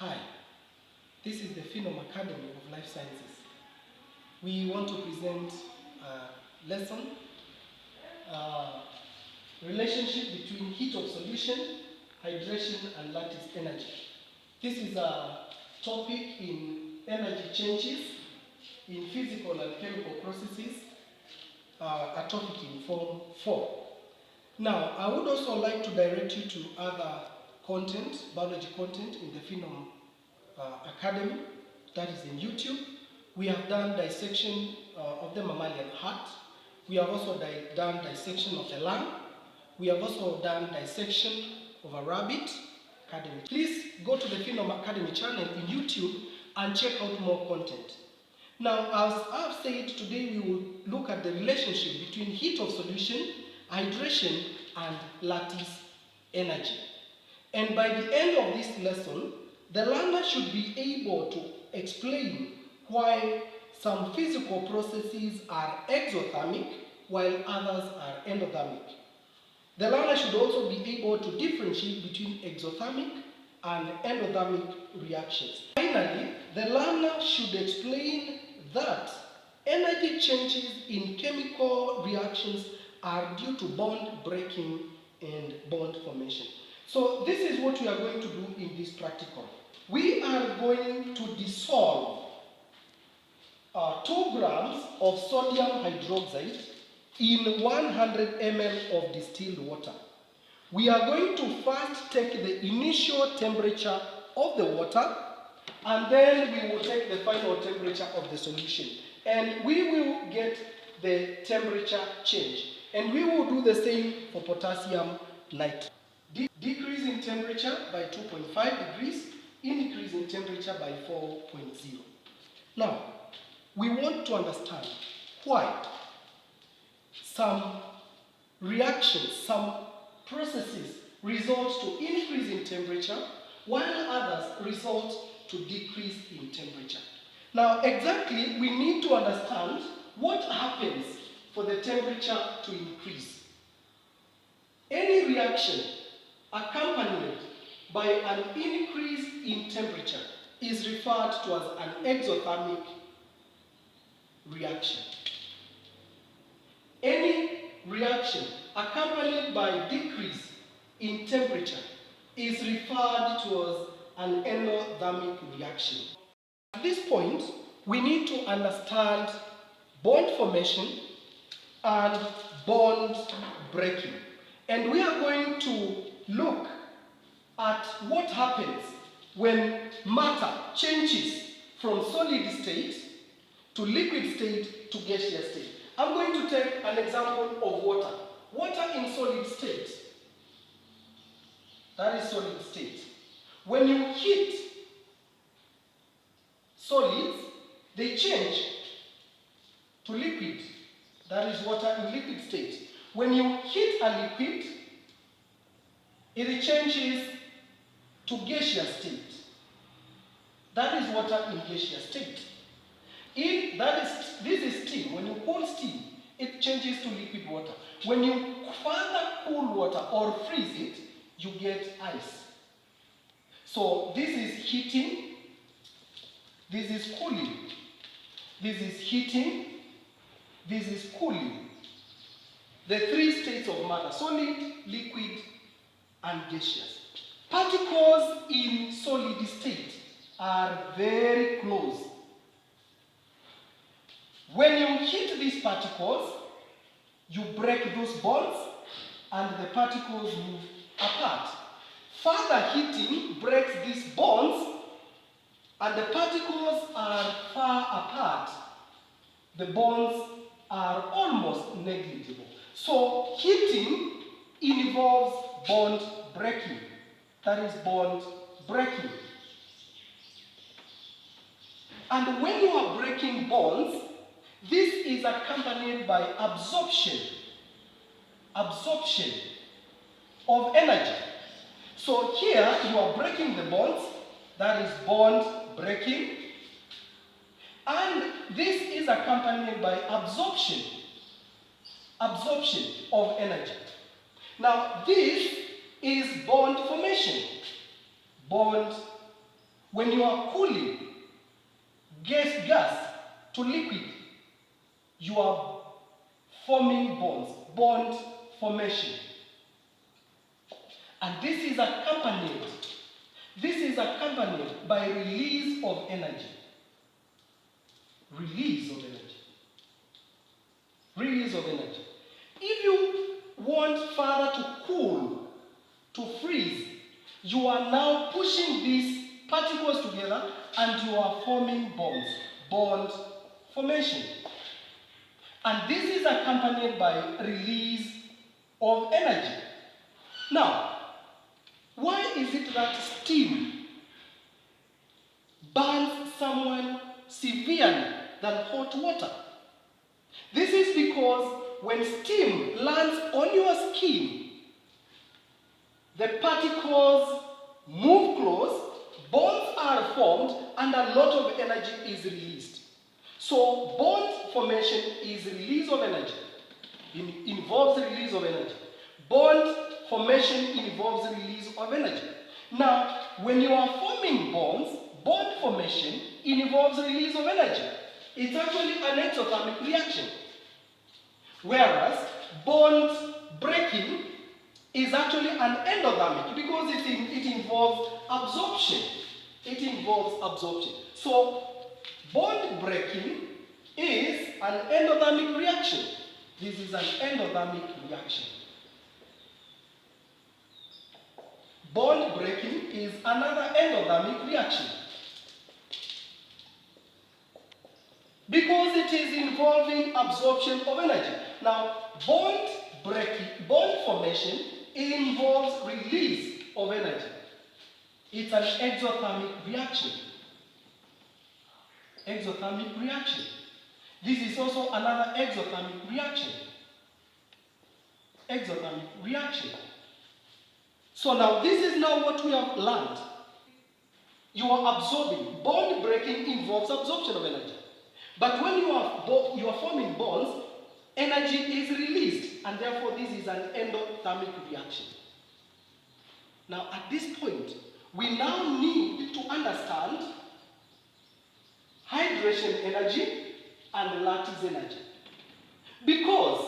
Hi, this is the Phenom Academy of Life Sciences. We want to present a lesson, relationship between heat of solution, hydration, and lattice energy. This is a topic in energy changes in physical and chemical processes, a topic in Form 4. Now, I would also like to direct you to other content, biology content in the Phenom Academy, that is in YouTube. We have done dissection of the mammalian heart. We have also done dissection of the lung. We have also done dissection of a rabbit. Academy. Please go to the Phenom Academy channel in YouTube and check out more content. Now, as I've said, today we will look at the relationship between heat of solution, hydration, and lattice energy. And by the end of this lesson, the learner should be able to explain why some physical processes are exothermic while others are endothermic. The learner should also be able to differentiate between exothermic and endothermic reactions. Finally, the learner should explain that energy changes in chemical reactions are due to bond breaking and bond formation. So this is what we are going to do in this practical. We are going to dissolve 2 grams of sodium hydroxide in 100 ml of distilled water. We are going to first take the initial temperature of the water, and then we will take the final temperature of the solution. And we will get the temperature change. And we will do the same for potassium nitrate. Decrease in temperature by 2.5 degrees, increase in temperature by 4.0. Now, we want to understand why some reactions, some processes result to increase in temperature, while others result to decrease in temperature. Now, exactly, we need to understand what happens for the temperature to increase. Any reaction accompanied by an increase in temperature is referred to as an exothermic reaction. Any reaction accompanied by decrease in temperature is referred to as an endothermic reaction. At this point, we need to understand bond formation and bond breaking. And we are going to look at what happens when matter changes from solid state to liquid state to gaseous state. I'm going to take an example of water. Water in solid state, that is solid state. When you heat solids, they change to liquid, that is water in liquid state. When you heat a liquid, it changes to gaseous state. That is water in gaseous state. This is steam. When you cool steam, it changes to liquid water. When you further cool water or freeze it, you get ice. So this is heating, this is cooling, this is heating, this is cooling. The 3 states of matter: solid, liquid, and gaseous. Particles in solid state are very close. When you heat these particles, you break those bonds and the particles move apart. Further heating breaks these bonds and the particles are far apart. The bonds are almost negligible. So heating involves bond breaking. That is bond breaking. And when you are breaking bonds, this is accompanied by absorption of energy. So here you are breaking the bonds, that is bond breaking, and this is accompanied by absorption of energy. Now this is bond formation. When you are cooling gas to liquid, you are forming bonds, bond formation. And this is accompanied by release of energy. Release of energy. Release of energy. If you want further to cool, to freeze, you are now pushing these particles together and you are forming bonds, bond formation. And this is accompanied by release of energy. Now, why is it that steam burns someone severely than hot water? This is because when steam lands on your skin, the particles move close, bonds are formed, and a lot of energy is released. So bond formation is release of energy. It involves release of energy. Bond formation involves release of energy. Now, when you are forming bonds, bond formation involves release of energy. It's actually an exothermic reaction. Whereas bond breaking is actually an endothermic because it involves absorption. It involves absorption. So bond breaking is an endothermic reaction. This is an endothermic reaction. Bond breaking is another endothermic reaction. Because it is involving absorption of energy. Now, bond formation involves release of energy. It's an exothermic reaction. Exothermic reaction. This is also another exothermic reaction. Exothermic reaction. So now this is now what we have learned. You are absorbing. Bond breaking involves absorption of energy. But when you are forming bonds, energy is released, and therefore this is an endothermic reaction. Now at this point, we now need to understand hydration energy and lattice energy. Because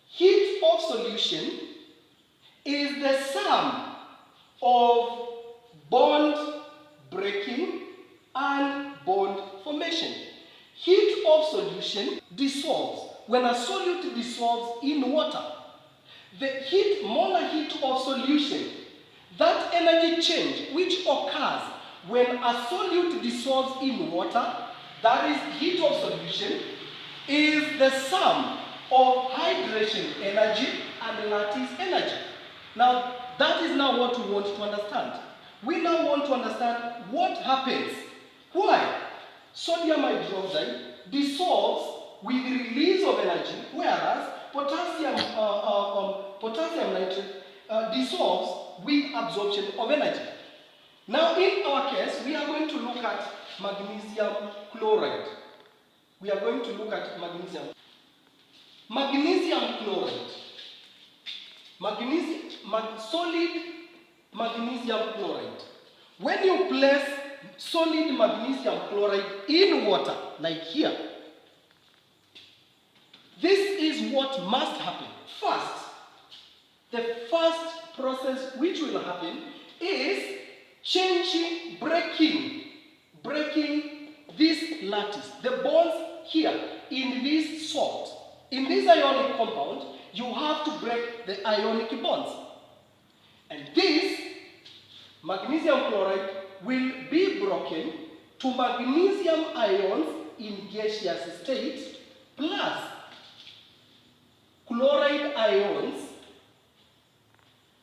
heat of solution is the sum of bond breaking and bond formation. Heat of solution dissolves. When a solute dissolves in water, the molar heat of solution, that energy change which occurs when a solute dissolves in water, that is heat of solution, is the sum of hydration energy and lattice energy. Now, that is now what we want to understand. We now want to understand what happens. Why? Sodium hydroxide dissolves with release of energy, whereas potassium nitrate dissolves with absorption of energy. Now, in our case, we are going to look at magnesium chloride. We are going to look at magnesium. Magnesium chloride. Solid magnesium chloride. When you place solid magnesium chloride in water, like here, this is what must happen. First, the first process which will happen is breaking this lattice, the bonds here in this salt. In this ionic compound, you have to break the ionic bonds. And this magnesium chloride will be broken to magnesium ions in gaseous state plus chloride ions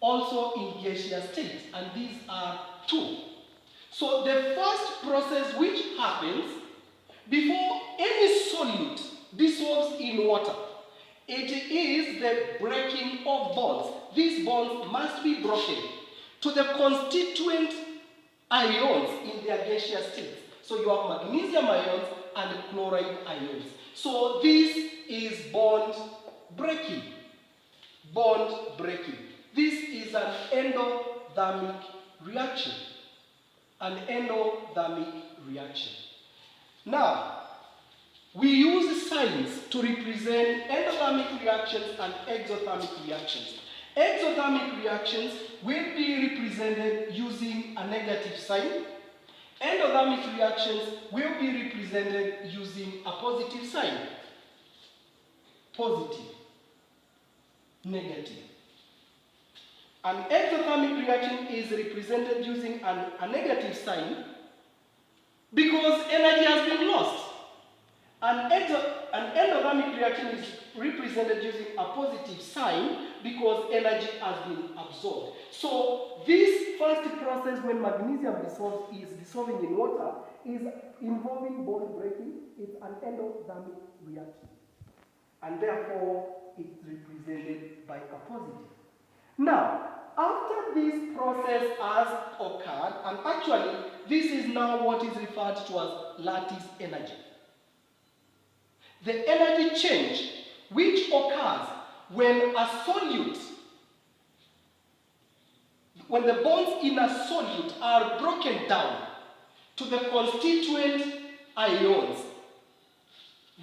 also in gaseous state, and these are two. So the first process which happens before any solute dissolves in water, it is the breaking of bonds. These bonds must be broken to the constituent ions in their gaseous states. So you have magnesium ions and chloride ions. So this is bond breaking. Bond breaking. This is an endothermic reaction. an endothermic reaction. Now, we use signs to represent endothermic reactions and exothermic reactions. Exothermic reactions will be represented using a negative sign. Endothermic reactions will be represented using a positive sign. Positive, negative. An exothermic reaction is represented using a negative sign because energy has been lost. An endothermic reaction is represented using a positive sign because energy has been absorbed. So this first process when magnesium is dissolving in water is involving bond breaking. It's an endothermic reaction. And therefore it's represented by a positive. Now, after this process has occurred, and actually this is now what is referred to as lattice energy. The energy change which occurs when a solute, when the bonds in a solute are broken down to the constituent ions.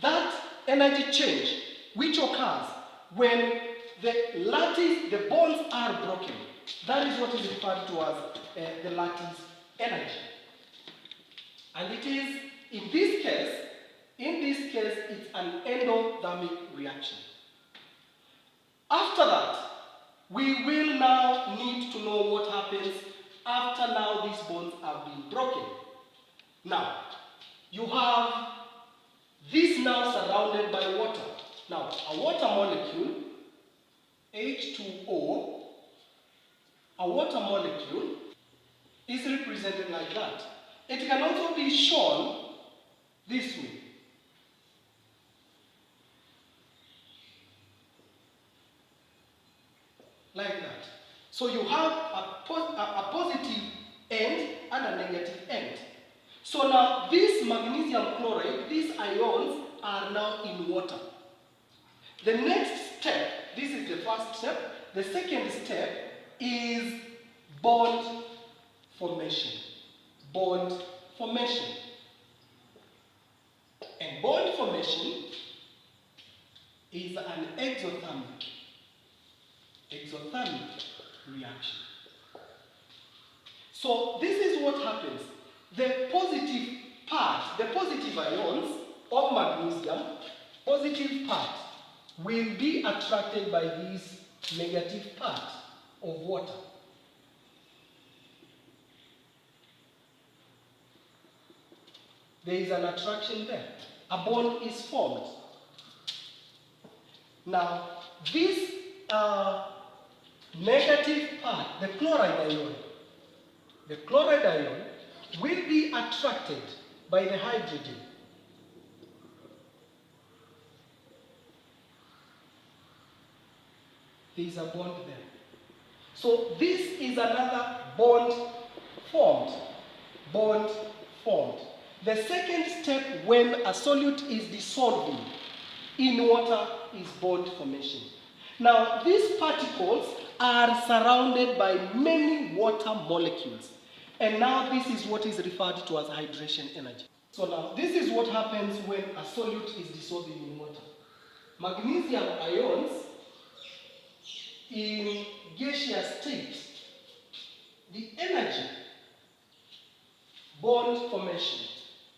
That energy change which occurs when the bonds are broken, that is what is referred to as the lattice energy. And it is, in this case, it's an endothermic reaction. After that, we will now need to know what happens after now these bonds have been broken. Now, you have this now surrounded by water. Now, a water molecule, H2O, a water molecule is represented like that. It can also be shown this way. Like that. So you have a positive end and a negative end. So now this magnesium chloride, these ions are now in water. The next step, this is the first step. The second step is bond formation. Bond formation. And bond formation is an exothermic reaction. So this is what happens. The positive part, the positive ions of magnesium, positive part, will be attracted by this negative part of water. There is an attraction there. A bond is formed. Now, this negative part, the chloride ion will be attracted by the hydrogen. There is a bond there. So this is another bond formed. Bond formed. The second step when a solute is dissolving in water is bond formation. Now, these particles are surrounded by many water molecules. And now this is what is referred to as hydration energy. So now, this is what happens when a solute is dissolving in water. Magnesium ions in gaseous state, the energy, bond formation,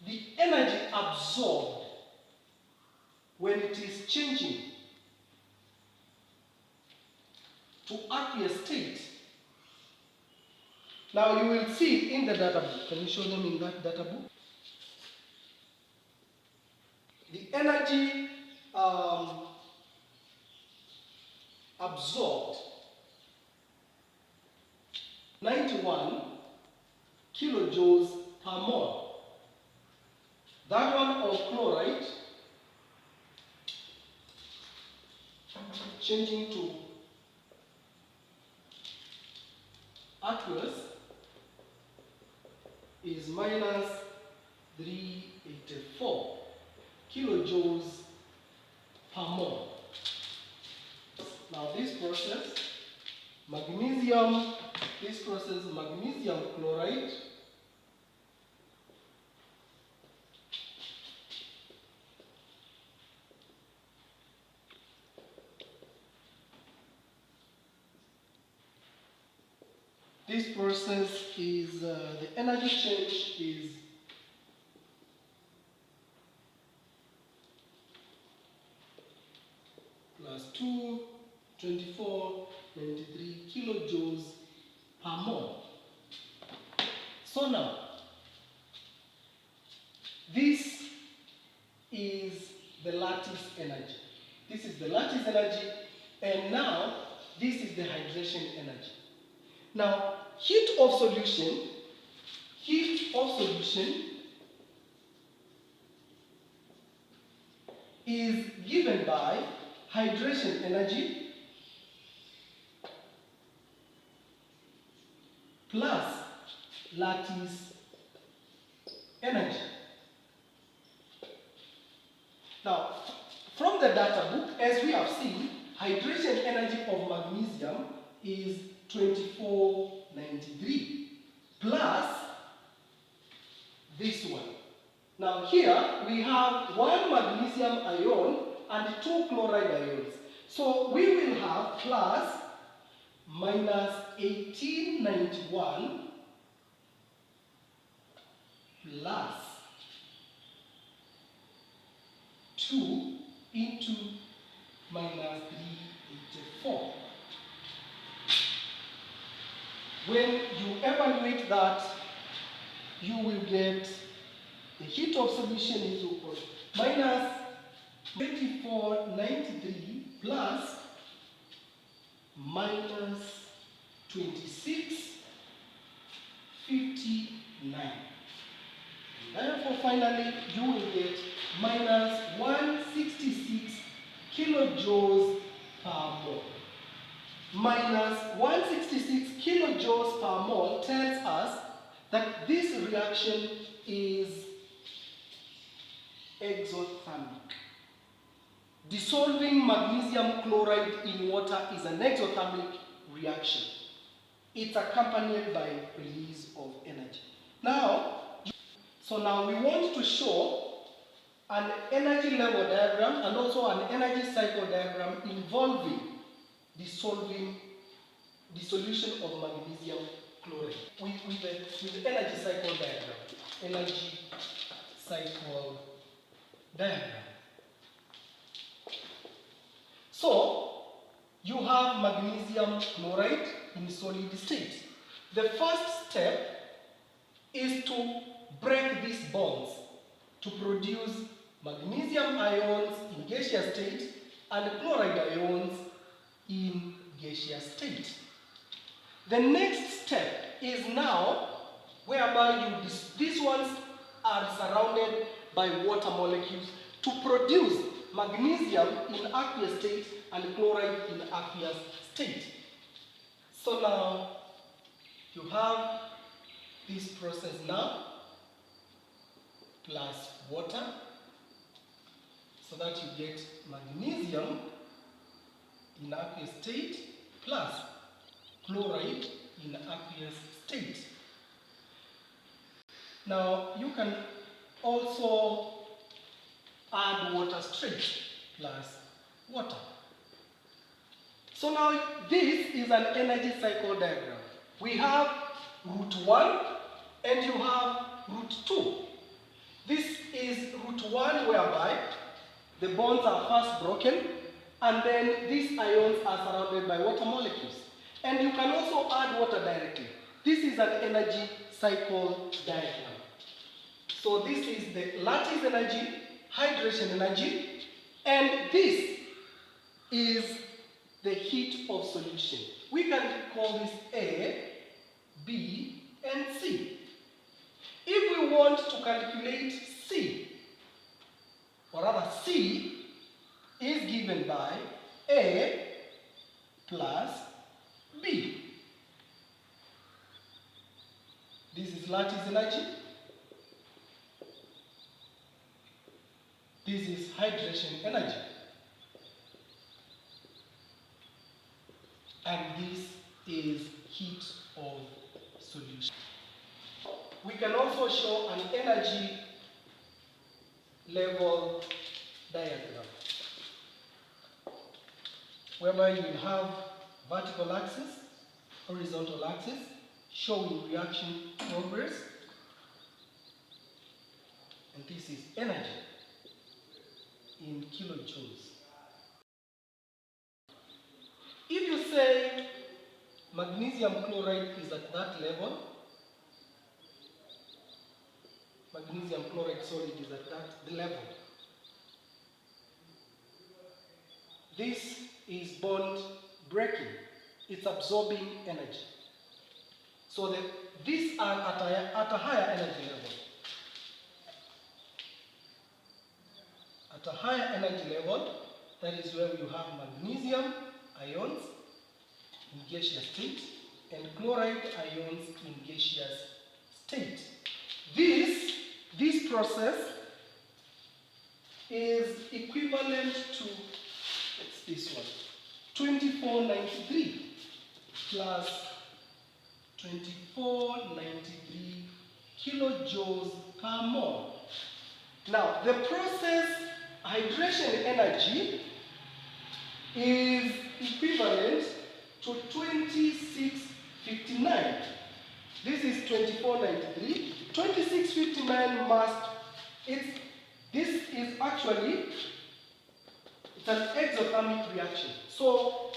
the energy absorbed when it is changing to aqueous state. Now you will see in the data book. Can you show them in that data book? The energy absorbed 91 kilojoules per mole. That one of chloride changing to aqueous is minus 384 kilojoules per mole. Now this process, magnesium chloride this process is, the energy change is plus 224.93 kilojoules per mole. So now, this is the lattice energy. This is the lattice energy, and now this is the hydration energy. Now, heat of solution is given by hydration energy plus lattice energy. Now, from the data book, as we have seen, hydration energy of magnesium is 2493 plus this one. Now here we have one magnesium ion and two chloride ions. So we will have plus minus 1891 plus 2 into minus 384. When you evaluate that, you will get the heat of solution is equal to minus 2493 plus minus 2659. Therefore, finally, you will get minus 166 kilojoules per mole. Minus 166 kilojoules per mole tells us that this reaction is exothermic. Dissolving magnesium chloride in water is an exothermic reaction. It's accompanied by release of energy. Now we want to show an energy level diagram and also an energy cycle diagram involving dissolution of magnesium chloride with the energy cycle diagram. Energy cycle diagram. So you have magnesium chloride in solid state. The first step is to break these bonds to produce magnesium ions in gaseous state and chloride ions in gaseous state. The next step is now whereby these ones are surrounded by water molecules to produce magnesium in aqueous state and chloride in aqueous state. So now you have this process now plus water, so that you get magnesium in aqueous state plus chloride in aqueous state. Now you can also add water straight plus water. So now this is an energy cycle diagram. We have root 1 and you have root 2. This is root 1 whereby the bonds are first broken and then these ions are surrounded by water molecules. And you can also add water directly. This is an energy cycle diagram. So this is the lattice energy, hydration energy, and this is the heat of solution. We can call this A, B, and C. If we want to calculate C, or rather C is given by A plus B. This is lattice energy. This is hydration energy. And this is heat of solution. We can also show an energy level diagram, whereby you will have vertical axis, horizontal axis, showing reaction progress, and this is energy in kilojoules. If you say magnesium chloride is at that level, magnesium chloride solid is at that level, this is bond breaking. It's absorbing energy. So these are at a higher energy level. At a higher energy level, that is where you have magnesium ions in gaseous state and chloride ions in gaseous state. This process is equivalent to, it's this one, 2493 plus 2493 kilojoules per mole. Now, the process hydration energy is equivalent to 2659. This is 2493. 2659 this is actually, it's an exothermic reaction. So,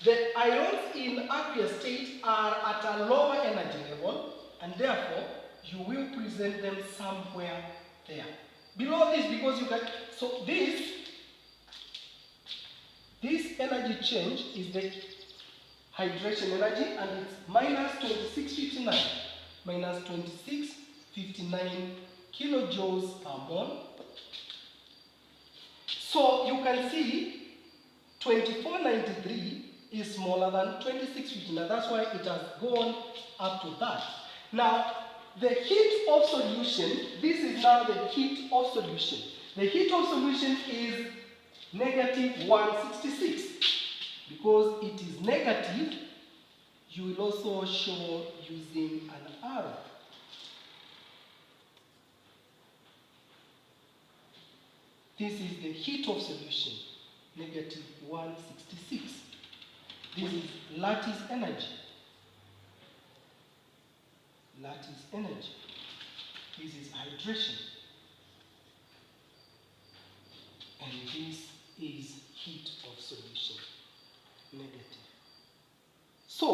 the ions in aqueous state are at a lower energy level, and therefore, you will present them somewhere there. Below this, because you can, so this energy change is the hydration energy, and it's minus 2659. Minus 2659 kilojoules per mole. So you can see 2493 is smaller than 2659. That's why it has gone up to that. Now, the heat of solution, this is now the heat of solution. The heat of solution is negative 166. Because it is negative, you will also show using an arrow. This is the heat of solution, negative 166. This is lattice energy. Lattice energy. This is hydration. And this is heat of solution, negative. So,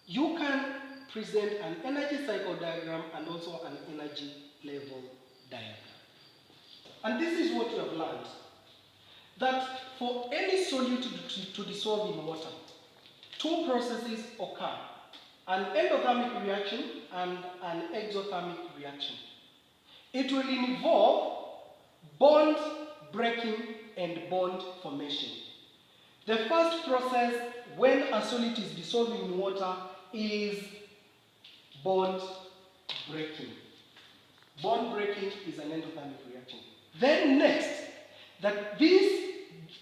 you can present an energy cycle diagram and also an energy level diagram. And this is what you have learned. That for any solute to dissolve in water, two processes occur. An endothermic reaction and an exothermic reaction. It will involve bond breaking and bond formation. The first process, when a solute is dissolving in water, is bond breaking. Bond breaking is an endothermic reaction. Then next, that these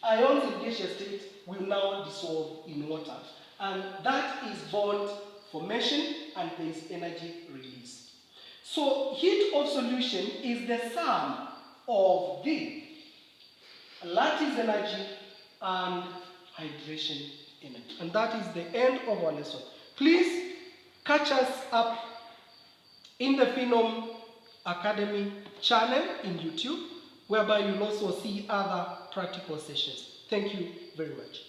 ions in gaseous state will now dissolve in water. And that is bond formation, and there is energy release. So heat of solution is the sum of the lattice energy and hydration energy. And that is the end of our lesson. Please catch us up in the Phenom Academy channel in YouTube, whereby you'll also see other practical sessions. Thank you very much.